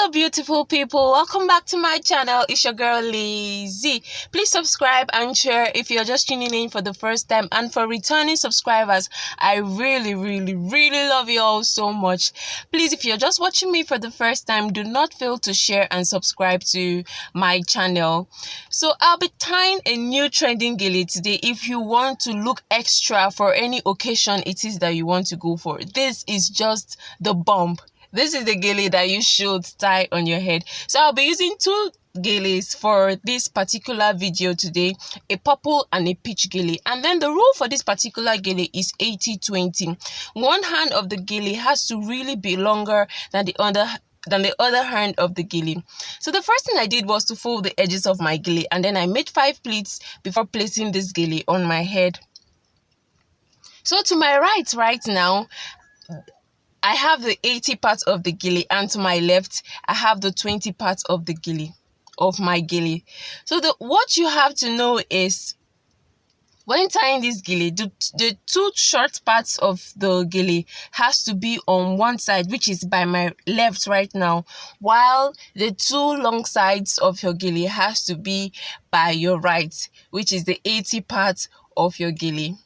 Hello beautiful people, welcome back to my channel. It's your girl Lizzie. Please subscribe and share if you're just tuning in for the first time, and for returning subscribers, I really love you all so much. Please, if you're just watching me for the first time, do not fail to share and subscribe to my channel. So I'll be tying a new trending gele today. If you want to look extra for any occasion it is that you want to go for, this is just the bump. This is the gele that you should tie on your head. So I'll be using two geles for this particular video today, a purple and a peach gele. And then the rule for this particular gele is 80-20. One hand of the gele has to really be longer than the other hand of the gele. So the first thing I did was to fold the edges of my gele, and then I made 5 pleats before placing this gele on my head. So to my right now, I have the 80 parts of the gele, and to my left I have the 20 parts of the gele, of my gele. So what you have to know is, when tying this gele, the two short parts of the gele has to be on one side, which is by my left right now, while the two long sides of your gele has to be by your right, which is the 80 parts of your gele.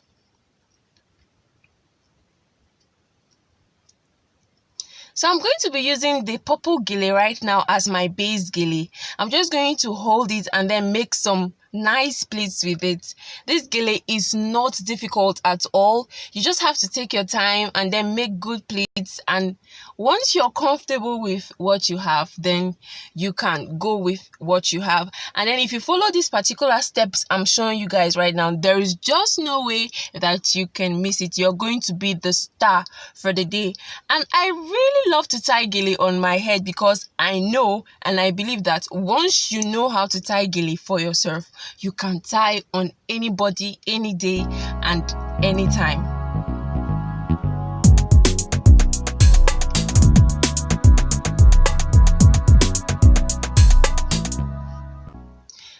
So I'm going to be using the purple gele right now as my base gele. I'm just going to hold it and then make some nice pleats with it. This gele is not difficult at all. You just have to take your time and then make good pleats, and once you're comfortable with what you have, then you can go with what you have. And then if you follow these particular steps I'm showing you guys right now, there is just no way that you can miss it. You're going to be the star for the day. And I really love to tie gele on my head because I know and I believe that once you know how to tie gele for yourself, you can tie on anybody, any day and anytime.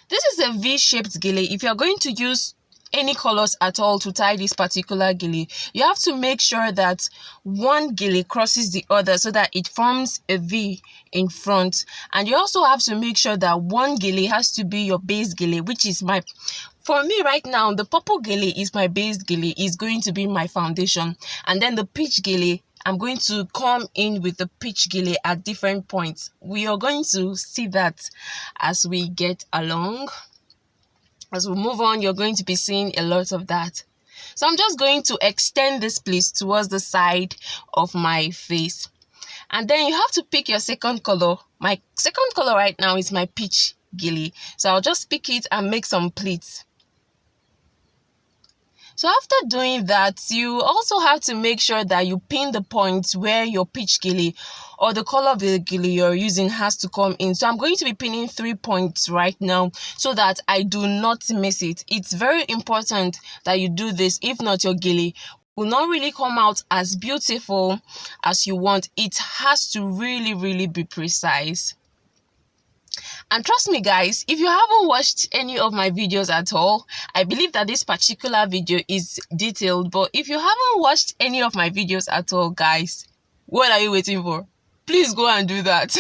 This is a V-shaped gele. If you're going to use any colors at all to tie this particular gele, you have to make sure that one gele crosses the other so that it forms a V in front. And you also have to make sure that one gele has to be your base gele, which is for me right now, the purple gele is my base gele, is going to be my foundation. And then the peach gele, I'm going to come in with the peach gele at different points. We are going to see that as we get along. As we move on, you're going to be seeing a lot of that. So I'm just going to extend this pleat towards the side of my face. And then you have to pick your second color. My second color right now is my peach gele. So I'll just pick it and make some pleats. So after doing that, you also have to make sure that you pin the points where your peach gele or the color of the gele you're using has to come in. So I'm going to be pinning 3 points right now so that I do not miss it. It's very important that you do this. If not, your gele will not really come out as beautiful as you want. It has to really be precise. And trust me guys, if you haven't watched any of my videos at all, I believe that this particular video is detailed, but if you haven't watched any of my videos at all, guys, what are you waiting for? Please go and do that.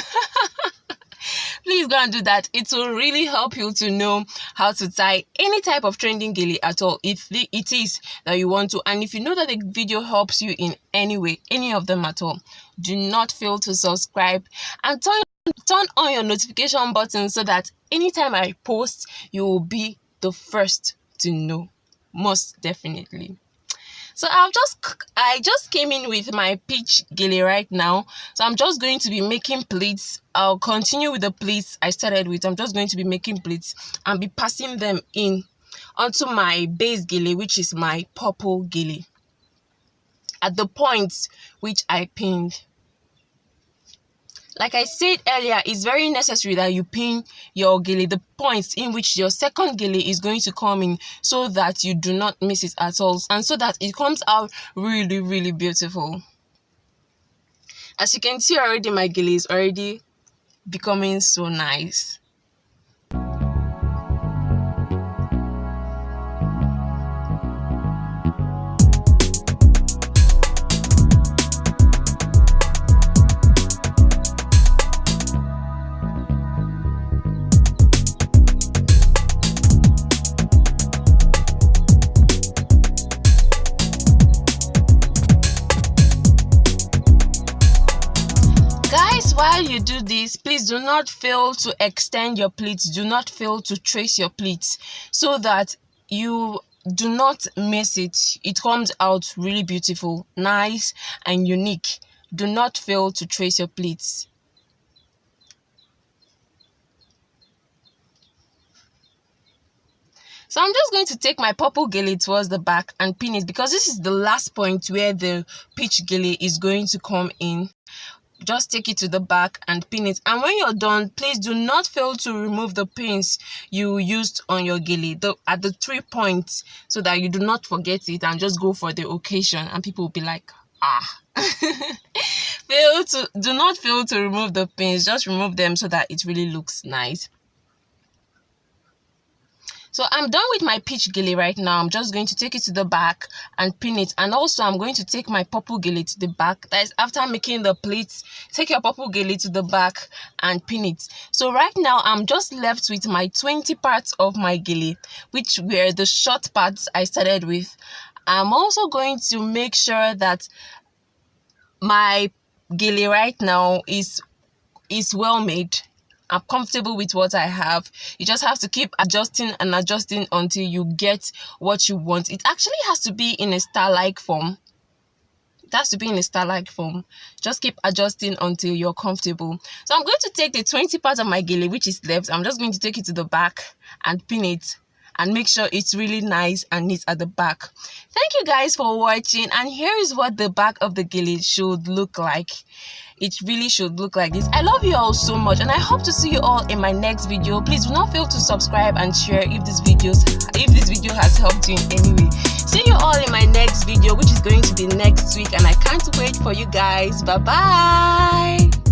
Please go and do that. It will really help you to know how to tie any type of trending gele at all, if it is that you want to. And if you know that the video helps you in any way, any of them at all, do not fail to subscribe and turn on your notification button so that anytime I post, you will be the first to know, most definitely. So I just came in with my peach gele right now. So I'm just going to be making pleats. I'll continue with the pleats I started with. I'm just going to be making pleats and be passing them in onto my base gele, which is my purple gele, at the points which I pinned. Like I said earlier, it's very necessary that you pin your gele, the points in which your second gele is going to come in, so that you do not miss it at all, and so that it comes out really beautiful. As you can see already, my gele is already becoming so nice. guys, while you do this, please do not fail to extend your pleats. Do not fail to trace your pleats so that you do not miss it. It comes out really beautiful, nice and unique. Do not fail to trace your pleats. So I'm just going to take my purple gele towards the back and pin it, because this is the last point where the peach gele is going to come in. Just take it to the back and pin it, and when you're done, please do not fail to remove the pins you used on your gele at the 3 points, so that you do not forget it and just go for the occasion and people will be like, ah. Do not fail to remove the pins. Just remove them so that it really looks nice. So I'm done with my peach gele right now. I'm just going to take it to the back and pin it. And also I'm going to take my purple gele to the back. That is, after making the pleats, take your purple gele to the back and pin it. So right now I'm just left with my 20 parts of my gele, which were the short parts I started with. I'm also going to make sure that my gele right now is well made. I'm comfortable with what I have. You just have to keep adjusting and adjusting until you get what you want. It actually has to be in a star-like form. It has to be in a star-like form. Just keep adjusting until you're comfortable. So I'm going to take the 20 parts of my gele which is left. I'm just going to take it to the back and pin it and make sure it's really nice and neat at the back. Thank you guys for watching, and here is what the back of the gele should look like. It really should look like this. I love you all so much, and I hope to see you all in my next video. Please do not fail to subscribe and share if this video has helped you in any way. See you all in my next video, which is going to be next week, and I can't wait for you guys. Bye bye.